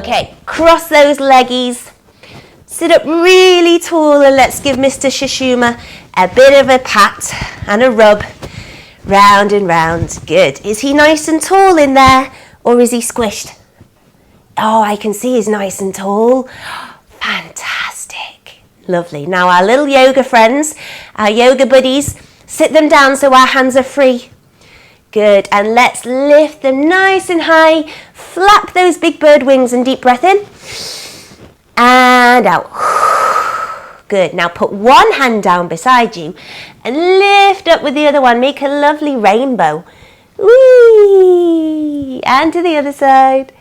Okay, cross those leggies. Sit up really tall and let's give Mr. Shishuma a bit of a pat and a rub. Round and round. Good. Is he nice and tall in there or is he squished? Oh, I can see he's nice and tall. Fantastic. Lovely. Now our little yoga friends, our yoga buddies, sit them down so our hands are free. Good. And let's lift them nice and high. Flap those big bird wings and deep breath in. And out. Good. Now put one hand down beside you and lift up with the other one. Make a lovely rainbow. Whee! And to the other side.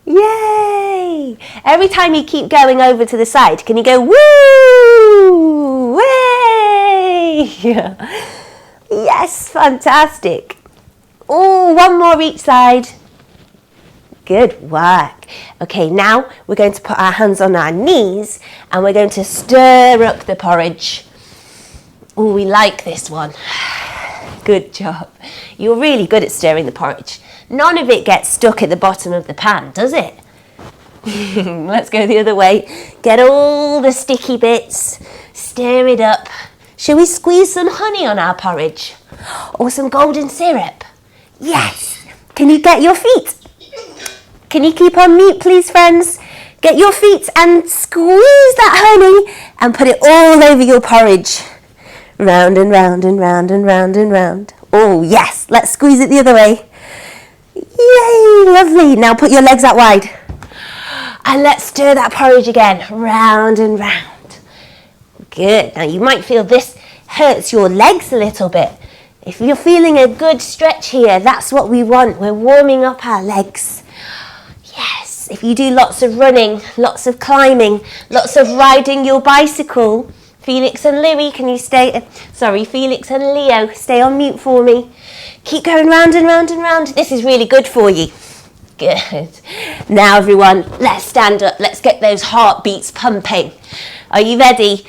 Yay! Every time you keep going over to the side, can you go woo! Way! Yes, fantastic. Oh, one more each side. Good work. Okay, now we're going to put our hands on our knees and we're going to stir up the porridge. Oh, we like this one. Good job. You're really good at stirring the porridge. None of it gets stuck at the bottom of the pan, does it? Let's go the other way. Get all the sticky bits. Stir it up. Shall we squeeze some honey on our porridge? Or some golden syrup? Yes. Can you get your feet? Can you keep on mute, please, friends? Get your feet and squeeze that honey and put it all over your porridge. Round and round and round and round and round. Oh, yes. Let's squeeze it the other way. Yay, lovely. Now put your legs out wide. And let's stir that porridge again. Round and round. Good. Now you might feel this hurts your legs a little bit. If you're feeling a good stretch here, that's what we want. We're warming up our legs. Yes, if you do lots of running, lots of climbing, lots of riding your bicycle, Felix and Louie, can you Felix and Leo, stay on mute for me. Keep going round and round and round. This is really good for you. Good. Now everyone, let's stand up. Let's get those heartbeats pumping. Are you ready?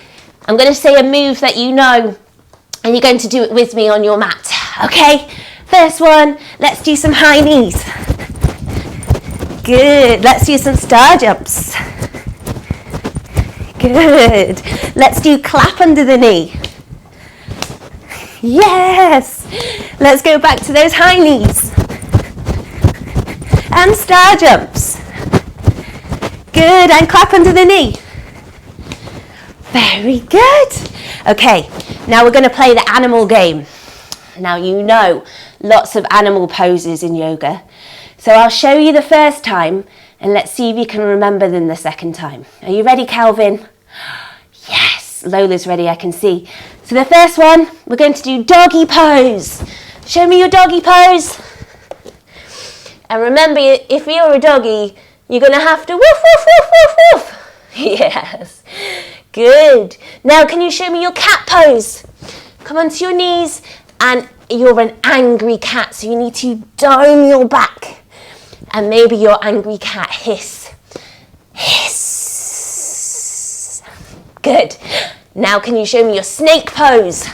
I'm going to say a move that you know, and you're going to do it with me on your mat. Okay? First one, let's do some high knees. Good. Let's do some star jumps. Good. Let's do clap under the knee. Yes. Let's go back to those high knees. And star jumps. Good. And clap under the knee. Very good. Okay. Now we're going to play the animal game. Now you know lots of animal poses in yoga. So I'll show you the first time and let's see if you can remember them the second time. Are you ready, Calvin? Yes, Lola's ready, I can see. So the first one, we're going to do doggy pose. Show me your doggy pose. And remember, if you're a doggy, you're going to have to woof, woof, woof, woof, woof. Yes, good. Now can you show me your cat pose? Come onto your knees and you're an angry cat, so you need to dome your back. And maybe your angry cat hiss. Hiss. Good. Now can you show me your snake pose?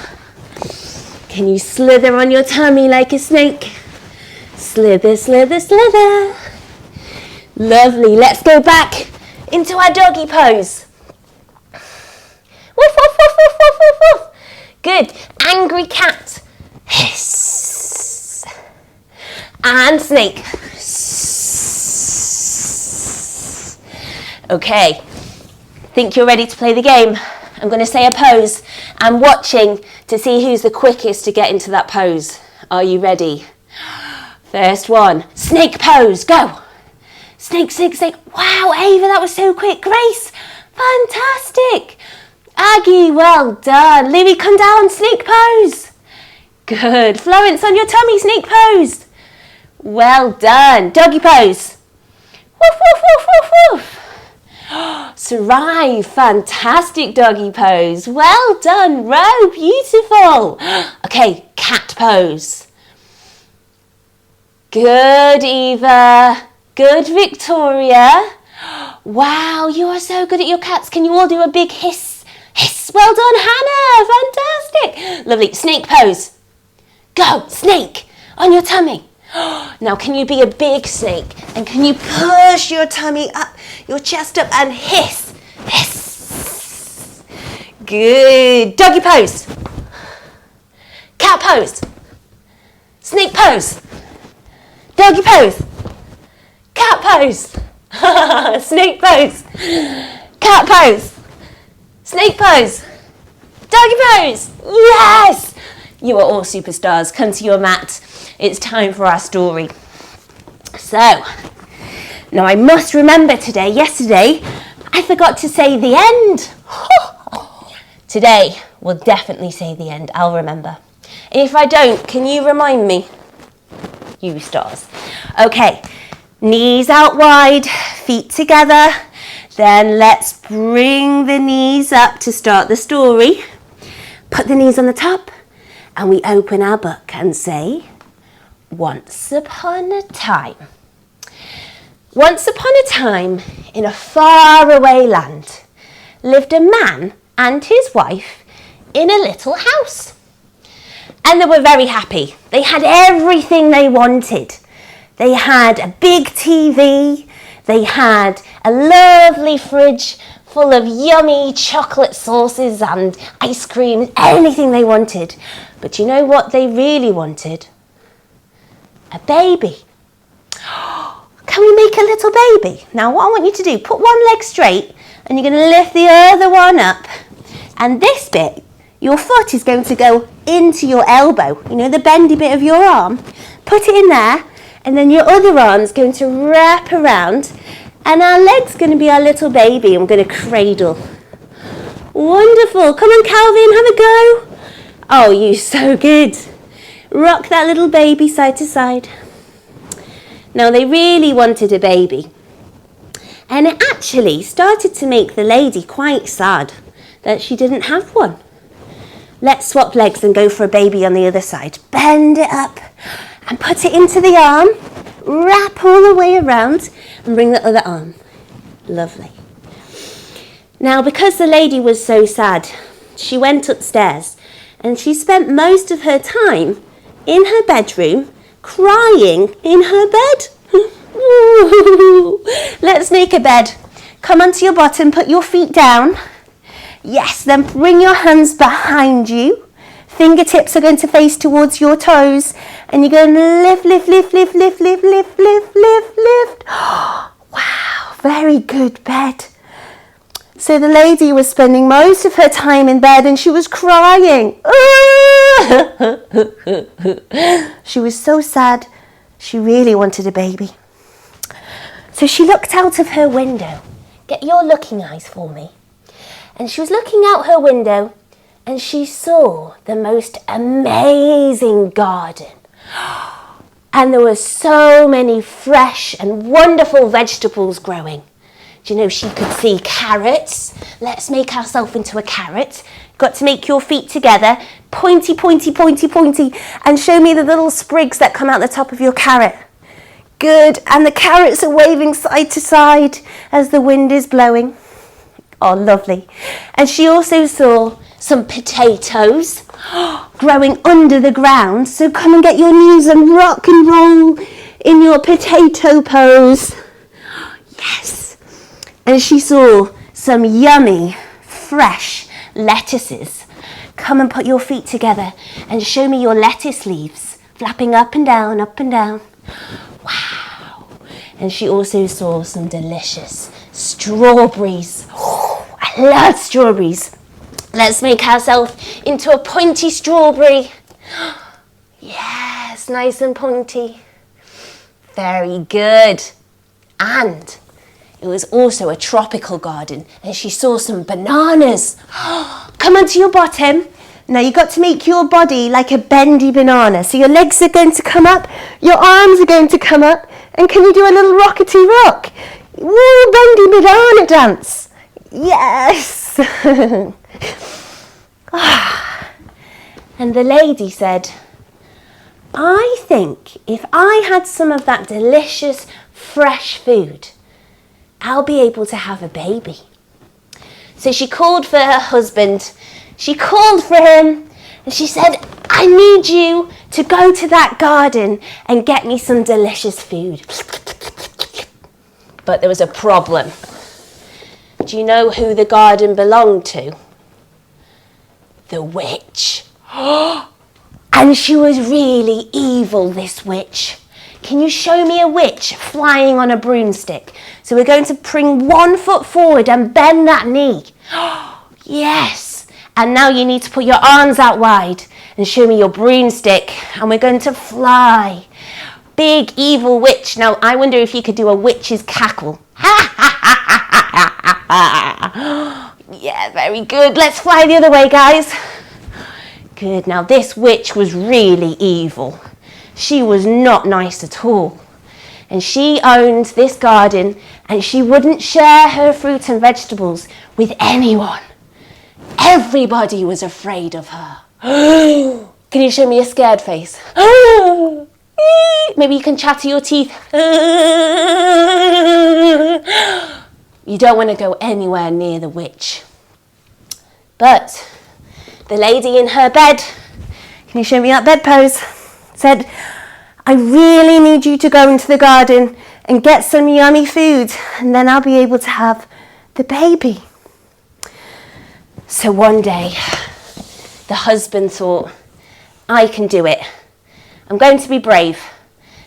Can you slither on your tummy like a snake? Slither, slither, slither. Lovely. Let's go back into our doggy pose. Woof, woof, woof, woof, woof, woof, woof. Good. Angry cat. Hiss. And snake. Okay, think you're ready to play the game. I'm going to say a pose. I'm watching to see who's the quickest to get into that pose. Are you ready? First one, snake pose, go. Snake, snake, snake. Wow, Ava, that was so quick. Grace, fantastic. Aggie, well done. Louie, come down, snake pose. Good. Florence, on your tummy, snake pose. Well done. Doggy pose. Woof, woof, woof, woof, woof. Sarai, fantastic doggy pose. Well done, Ro, beautiful. Okay, cat pose. Good, Eva. Good, Victoria. Wow, you are so good at your cats. Can you all do a big hiss? Hiss. Well done, Hannah. Fantastic. Lovely. Snake pose. Go, snake, on your tummy. Now, can you be a big snake? And can you push your tummy up, your chest up, and hiss? Hiss. Good. Doggy pose. Cat pose. Snake pose. Doggy pose. Cat pose. Snake pose. Cat pose. Snake pose. Doggy pose. Yes! You are all superstars. Come to your mat. It's time for our story. So, now I must remember today. Yesterday, I forgot to say the end. Today, we'll definitely say the end. I'll remember. And if I don't, can you remind me? You stars. Okay, knees out wide, feet together. Then let's bring the knees up to start the story. Put the knees on the top and we open our book and say, once upon a time. Once upon a time, in a faraway land, lived a man and his wife in a little house. And they were very happy. They had everything they wanted. They had a big TV. They had a lovely fridge full of yummy chocolate sauces and ice cream, anything they wanted. But you know what they really wanted? A baby. Can we make a little baby? Now what I want you to do, put one leg straight and you're going to lift the other one up. And this bit, your foot is going to go into your elbow, you know, the bendy bit of your arm. Put it in there and then your other arm's going to wrap around and our leg's going to be our little baby. I'm going to cradle. Wonderful. Come on, Calvin, have a go. Oh, you're so good. Rock that little baby side to side. Now, they really wanted a baby. And it actually started to make the lady quite sad that she didn't have one. Let's swap legs and go for a baby on the other side. Bend it up and put it into the arm. Wrap all the way around and bring the other arm. Lovely. Now, because the lady was so sad, she went upstairs and she spent most of her time in her bedroom crying in her bed. Let's make a bed. Come onto your bottom, put your feet down. Yes, then bring your hands behind you. Fingertips are going to face towards your toes. And you're going to lift, lift, lift, lift, lift, lift, lift, lift, lift, lift. Wow, very good bed. So the lady was spending most of her time in bed and she was crying. She was so sad. She really wanted a baby. So she looked out of her window. Get your looking eyes for me. And she was looking out her window and she saw the most amazing garden. And there were so many fresh and wonderful vegetables growing. Do you know, she could see carrots. Let's make ourselves into a carrot. Got to make your feet together. Pointy, pointy, pointy, pointy. And show me the little sprigs that come out the top of your carrot. Good. And the carrots are waving side to side as the wind is blowing. Oh, lovely. And she also saw some potatoes growing under the ground. So come and get your knees and rock and roll in your potato pose. Yes. And she saw some yummy, fresh lettuces. Come and put your feet together and show me your lettuce leaves, flapping up and down, up and down. Wow. And she also saw some delicious strawberries. Oh, I love strawberries. Let's make ourselves into a pointy strawberry. Yes, nice and pointy. Very good. And it was also a tropical garden and she saw some bananas. Come onto your bottom. Now you've got to make your body like a bendy banana. So your legs are going to come up, your arms are going to come up, and can you do a little rockety rock? Woo, bendy banana dance. Yes. And the lady said, I think if I had some of that delicious fresh food, I'll be able to have a baby. So she called for her husband. She called for him and she said, I need you to go to that garden and get me some delicious food. But there was a problem. Do you know who the garden belonged to? The witch. And she was really evil, this witch. Can you show me a witch flying on a broomstick? So we're going to bring 1 foot forward and bend that knee. Yes. And now you need to put your arms out wide and show me your broomstick. And we're going to fly. Big evil witch. Now I wonder if you could do a witch's cackle. Yeah, very good. Let's fly the other way, guys. Good. Now this witch was really evil. She was not nice at all. And she owned this garden and she wouldn't share her fruit and vegetables with anyone. Everybody was afraid of her. Can you show me a scared face? Maybe you can chatter your teeth. You don't want to go anywhere near the witch. But the lady in her bed, can you show me that bed pose? Said, I really need you to go into the garden and get some yummy food, and then I'll be able to have the baby. So one day, the husband thought, I can do it. I'm going to be brave.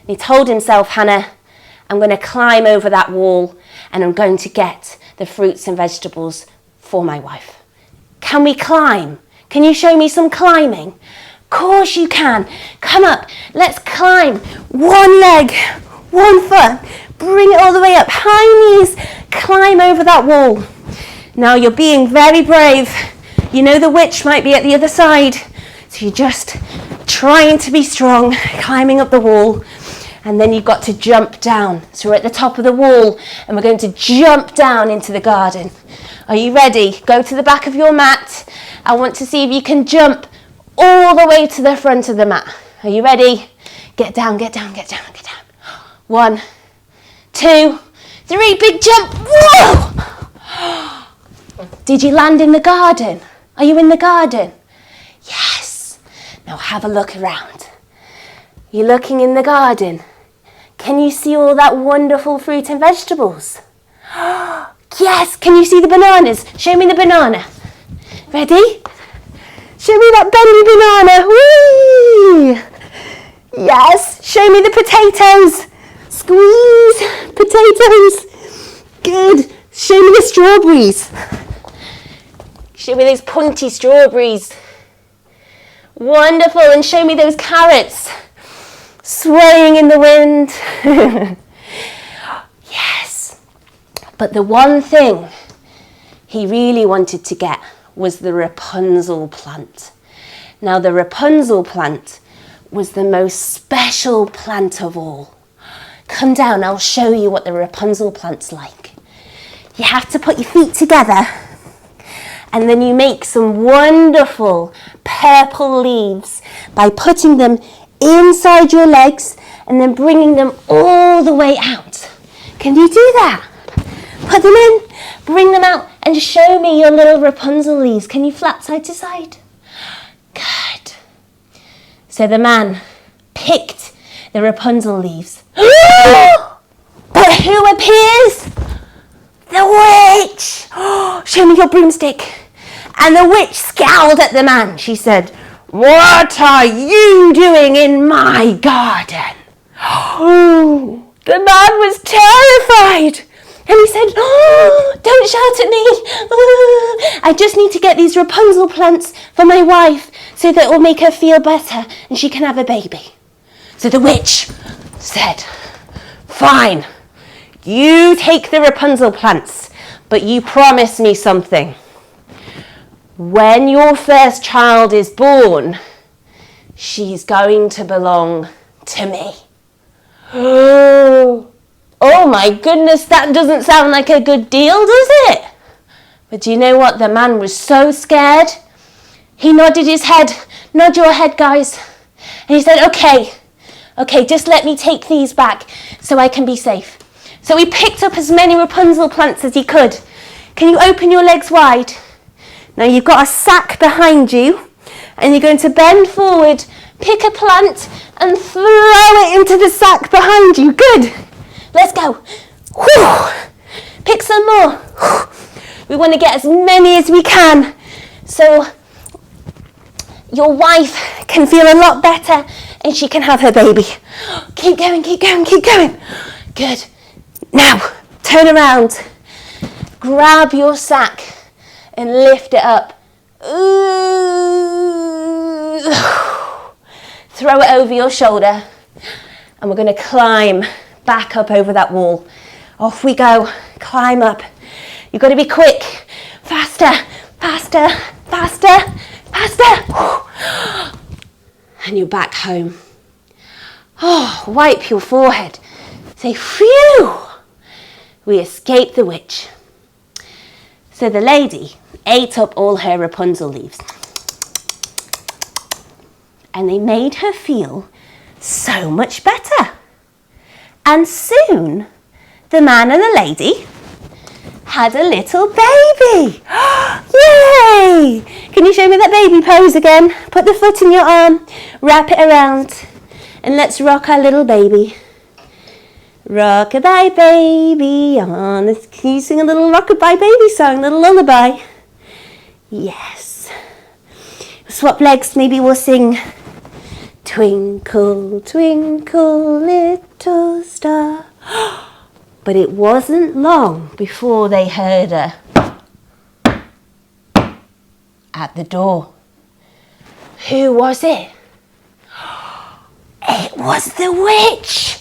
And he told himself, Hannah, I'm going to climb over that wall and I'm going to get the fruits and vegetables for my wife. Can we climb? Can you show me some climbing? Of course you can. Come up. Let's climb. 1 leg, 1 foot. Bring it all the way up. High knees. Climb over that wall. Now you're being very brave. You know the witch might be at the other side. So you're just trying to be strong, climbing up the wall. And then you've got to jump down. So we're at the top of the wall and we're going to jump down into the garden. Are you ready? Go to the back of your mat. I want to see if you can jump all the way to the front of the mat. Are you ready? Get down, get down, get down, get down. 1, 2, 3, big jump. Whoa! Did you land in the garden? Are you in the garden? Yes. Now have a look around. You're looking in the garden. Can you see all that wonderful fruit and vegetables? Yes. Can you see the bananas? Show me the banana. Ready? Show me that bendy banana. Whee! Yes. Show me the potatoes. Squeeze. Potatoes. Good. Show me the strawberries. Show me those pointy strawberries. Wonderful. And show me those carrots swaying in the wind. Yes. But the one thing he really wanted to get was the Rapunzel plant. Now the Rapunzel plant was the most special plant of all. Come down, I'll show you what the Rapunzel plant's like. You have to put your feet together and then you make some wonderful purple leaves by putting them inside your legs and then bringing them all the way out. Can you do that? Put them in, bring them out, and show me your little Rapunzel leaves. Can you flap side to side? Good. So the man picked the Rapunzel leaves. But who appears? The witch! Show me your broomstick. And the witch scowled at the man. She said, what are you doing in my garden? The man was terrified. And he said, don't shout at me. I just need to get these Rapunzel plants for my wife so that it will make her feel better and she can have a baby. So the witch said, fine, you take the Rapunzel plants, but you promise me something. When your first child is born, she's going to belong to me. Oh my goodness, that doesn't sound like a good deal, does it? But do you know what? The man was so scared. He nodded his head. Nod your head, guys. And he said, okay, just let me take these back so I can be safe. So he picked up as many Rapunzel plants as he could. Can you open your legs wide? Now you've got a sack behind you And you're going to bend forward, pick a plant and throw it into the sack behind you. Good. Let's go. Whew. Pick some more. Whew. We want to get as many as we can so your wife can feel a lot better and she can have her baby. Keep going, keep going, keep going. Good. Now, turn around. Grab your sack and lift it up. Ooh. Throw it over your shoulder. And we're going to climb back up over that wall. Off we go. Climb up. You've got to be quick. Faster, faster, faster, faster. And you're back home. Oh, wipe your forehead. Say, phew! We escaped the witch. So the lady ate up all her Rapunzel leaves. And they made her feel so much better. And soon, the man and the lady had a little baby. Yay! Can you show me that baby pose again? Put the foot in your arm, wrap it around, and let's rock our little baby. Rock-a-bye baby on the... Can you sing a little rock-a-bye baby song, a little lullaby? Yes. Swap legs, maybe we'll sing Twinkle, twinkle, little star. But it wasn't long before they heard her at the door. Who was it? It was the witch.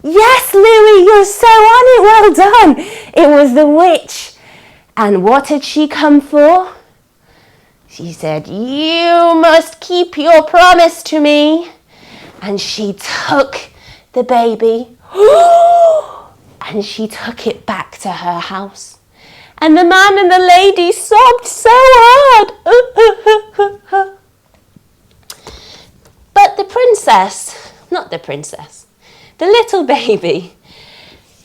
Yes, Louie, you're so on it. Well done. It was the witch. And what had she come for? She said, you must keep your promise to me. And she took the baby and she took it back to her house. And the man and the lady sobbed so hard. But the little baby,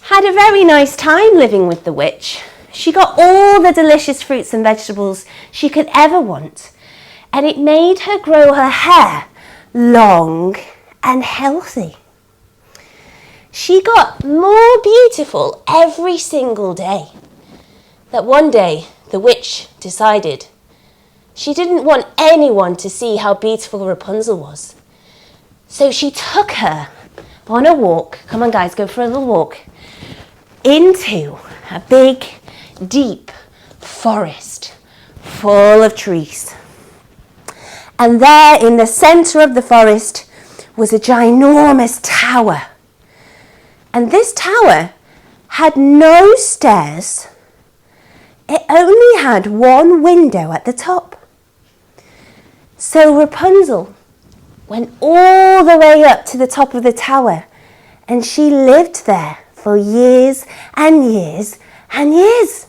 had a very nice time living with the witch. She got all the delicious fruits and vegetables she could ever want. And it made her grow her hair long and healthy. She got more beautiful every single day. That one day, the witch decided she didn't want anyone to see how beautiful Rapunzel was. So she took her on a walk, come on guys, go for a little walk, into a big, deep forest full of trees. And there in the centre of the forest was a ginormous tower. And this tower had no stairs. It only had one window at the top. So Rapunzel went all the way up to the top of the tower, and she lived there for years and years and years.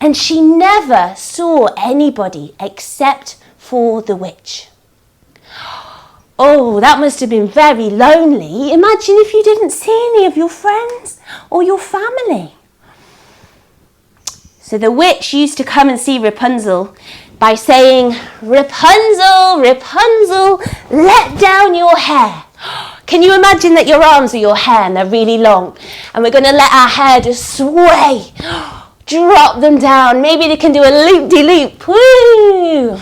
And she never saw anybody except for the witch. Oh, that must have been very lonely. Imagine if you didn't see any of your friends or your family. So the witch used to come and see Rapunzel by saying, Rapunzel, Rapunzel, let down your hair. Can you imagine that your arms are your hair and they're really long? And we're going to let our hair just sway. Drop them down. Maybe they can do a loop-de-loop. Woo!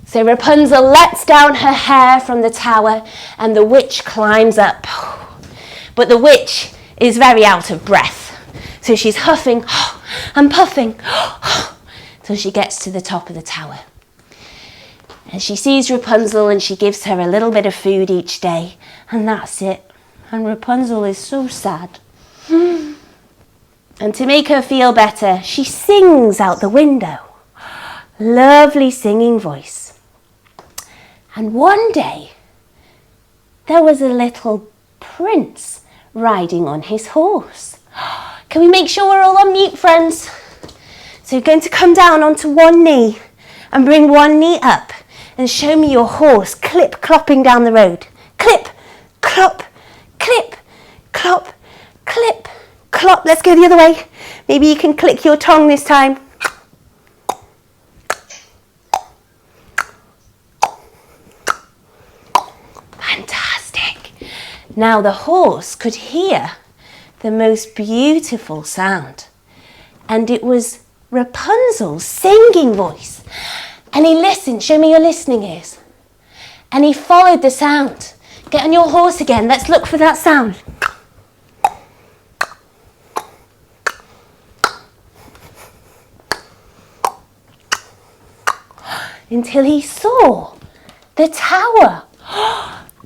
So Rapunzel lets down her hair from the tower and the witch climbs up. But the witch is very out of breath. So she's huffing and puffing till she gets to the top of the tower. And she sees Rapunzel and she gives her a little bit of food each day. And that's it. And Rapunzel is so sad. And to make her feel better, she sings out the window. Lovely singing voice. And one day, there was a little prince riding on his horse. Can we make sure we're all on mute, friends? So you're going to come down onto one knee and bring one knee up and show me your horse clip-clopping down the road. Clip, clop, clip, clop, clip, clop. Let's go the other way. Maybe you can click your tongue this time. Now the horse could hear the most beautiful sound, and it was Rapunzel's singing voice. And he listened. Show me your listening ears. And he followed the sound. Get on your horse again. Let's look for that sound. Until he saw the tower.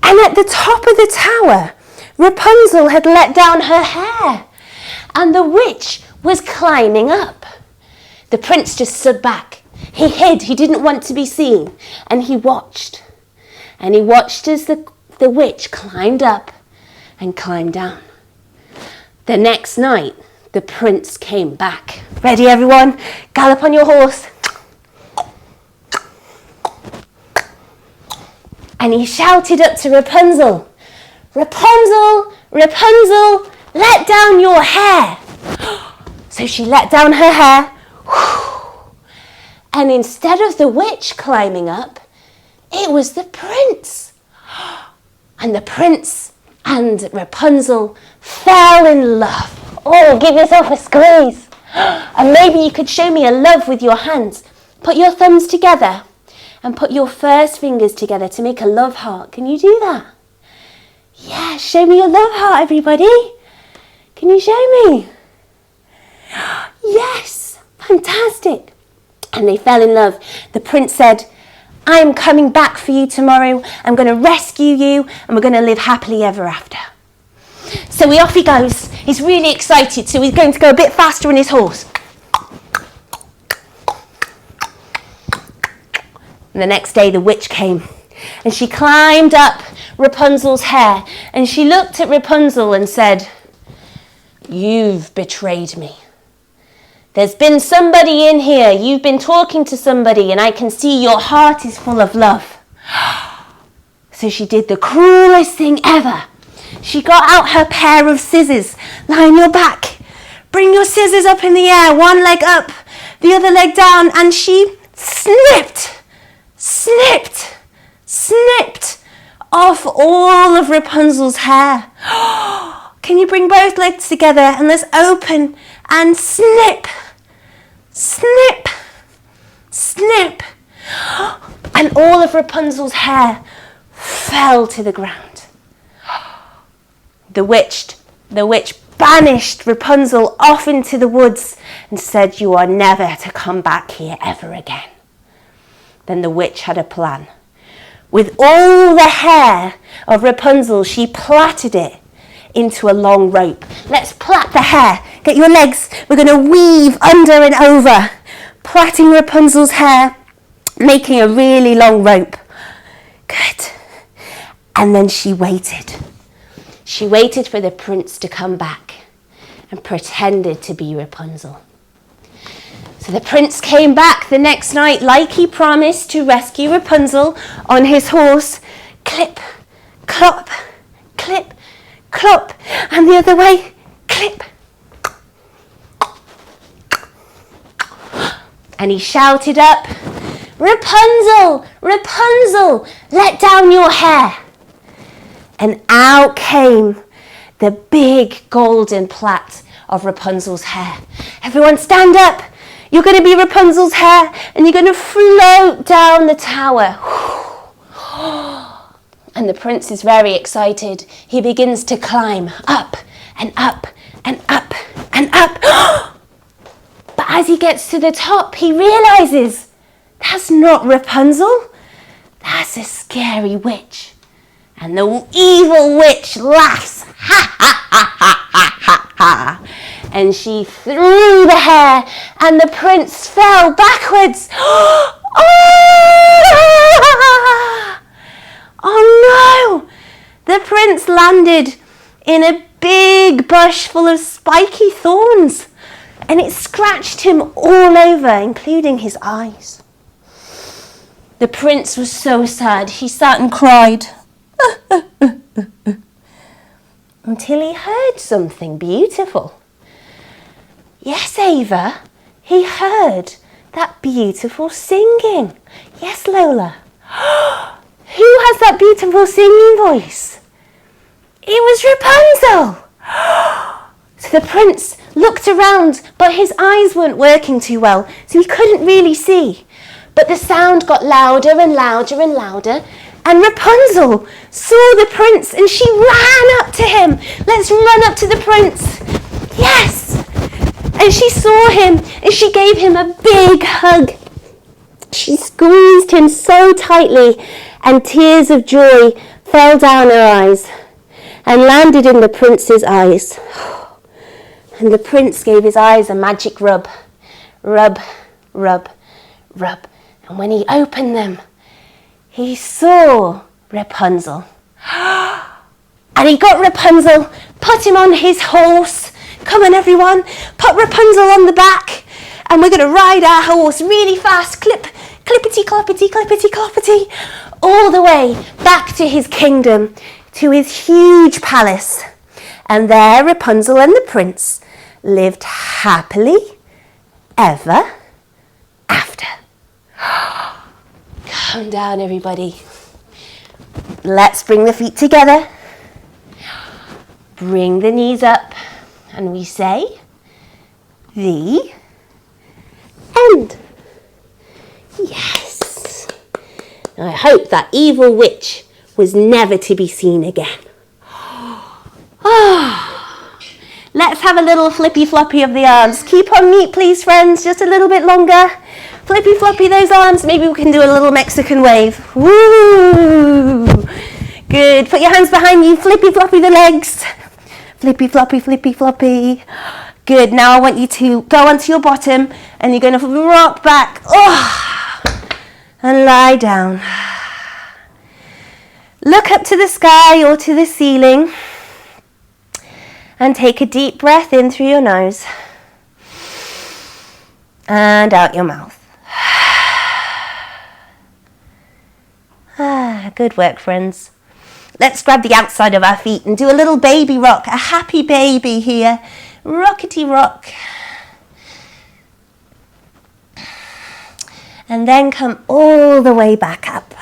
And at the top of the tower, Rapunzel had let down her hair, and the witch was climbing up. The prince just stood back. He hid. He didn't want to be seen. And he watched. And he watched as the witch climbed up and climbed down. The next night, the prince came back. Ready, everyone? Gallop on your horse. And he shouted up to Rapunzel, Rapunzel, Rapunzel, let down your hair. So she let down her hair. And instead of the witch climbing up, it was the prince. And the prince and Rapunzel fell in love. Oh, give yourself a squeeze. And maybe you could show me a love with your hands. Put your thumbs together and put your first fingers together to make a love heart. Can you do that? Yeah, show me your love heart, everybody. Can you show me? Yes, fantastic. And they fell in love. The prince said, I'm coming back for you tomorrow. I'm going to rescue you and we're going to live happily ever after. So off he goes. He's really excited. So he's going to go a bit faster on his horse. And the next day the witch came and she climbed up Rapunzel's hair and she looked at Rapunzel and said, you've betrayed me. There's been somebody in here. You've been talking to somebody and I can see your heart is full of love. So she did the cruelest thing ever. She got out her pair of scissors. Lie on your back. Bring your scissors up in the air. One leg up, the other leg down. And she snipped off all of Rapunzel's hair. Can you bring both legs together and let's open and snip. And all of Rapunzel's hair fell to the ground. The witch banished Rapunzel off into the woods and said, you are never to come back here ever again. Then the witch had a plan. With all the hair of Rapunzel, she plaited it into a long rope. Let's plait the hair. Get your legs. We're going to weave under and over, plaiting Rapunzel's hair, making a really long rope. Good. And then she waited. She waited for the prince to come back and pretended to be Rapunzel. So the prince came back the next night like he promised to rescue Rapunzel on his horse. Clip, clop, clip, clop. And the other way, clip. And he shouted up, Rapunzel, Rapunzel, let down your hair. And out came the big golden plait of Rapunzel's hair. Everyone stand up. You're going to be Rapunzel's hair and you're going to float down the tower. And the prince is very excited. He begins to climb up and up and up and up. But as he gets to the top, he realizes that's not Rapunzel. That's a scary witch. And the evil witch laughs. Ha ha ha ha ha ha ha. And she threw the hair and the prince fell backwards. Oh no! The prince landed in a big bush full of spiky thorns and it scratched him all over, including his eyes. The prince was so sad. He sat and cried until he heard something beautiful. Yes, Ava, he heard that beautiful singing. Yes, Lola. Who has that beautiful singing voice? It was Rapunzel! So the prince looked around, but his eyes weren't working too well, so he couldn't really see. But the sound got louder and louder and louder, and Rapunzel saw the prince and she ran up to him. Let's run up to the prince. Yes! And she saw him and she gave him a big hug. She squeezed him so tightly and tears of joy fell down her eyes and landed in the prince's eyes. And the prince gave his eyes a magic rub. Rub, rub, rub. And when he opened them, he saw Rapunzel. And he got Rapunzel, put him on his horse. Come on, everyone, put Rapunzel on the back. And we're going to ride our horse really fast. Clip, clippity, cloppity, clippity, cloppity. All the way back to his kingdom, to his huge palace. And there Rapunzel and the prince lived happily ever after. Calm down, everybody. Let's bring the feet together. Bring the knees up. And we say, the end. Yes. I hope that evil witch was never to be seen again. Let's have a little flippy floppy of the arms. Keep on mute, please, friends. Just a little bit longer. Flippy floppy those arms. Maybe we can do a little Mexican wave. Woo! Good. Put your hands behind you. Flippy floppy the legs. Flippy floppy, flippy floppy. Good. Now I want you to go onto your bottom and you're going to rock back. And lie down. Look up to the sky or to the ceiling. And take a deep breath in through your nose. And out your mouth. Good work, friends. Let's grab the outside of our feet and do a little baby rock. A happy baby here. Rockety rock. And then come all the way back up.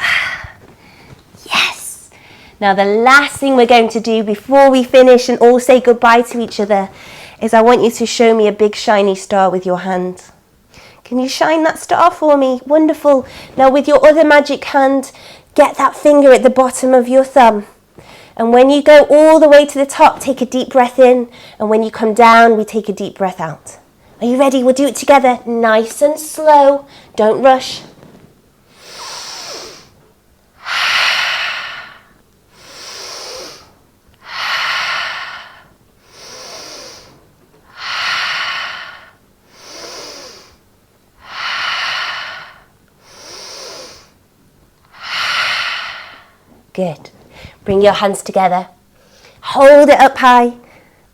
Yes. Now the last thing we're going to do before we finish and all say goodbye to each other is I want you to show me a big shiny star with your hand. Can you shine that star for me? Wonderful. Now with your other magic hand, get that finger at the bottom of your thumb. And when you go all the way to the top, take a deep breath in. And when you come down, we take a deep breath out. Are you ready? We'll do it together. Nice and slow. Don't rush. Good. Bring your hands together. Hold it up high.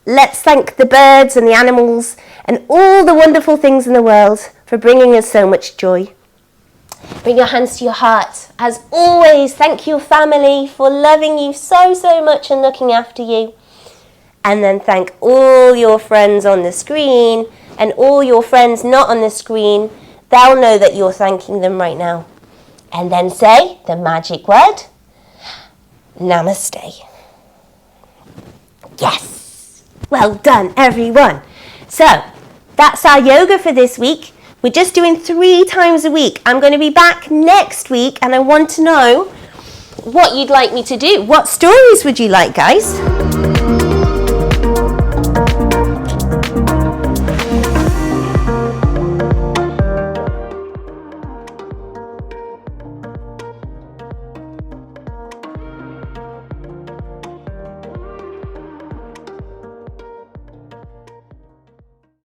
Let's thank the birds and the animals and all the wonderful things in the world for bringing us so much joy. Bring your hands to your heart. As always, thank your family for loving you so, so much and looking after you. And then thank all your friends on the screen and all your friends not on the screen. They'll know that you're thanking them right now. And then say the magic word. Namaste. Yes. Well done, everyone. So, that's our yoga for this week. We're just doing 3 times a week. I'm going to be back next week and I want to know what you'd like me to do. What stories would you like, guys?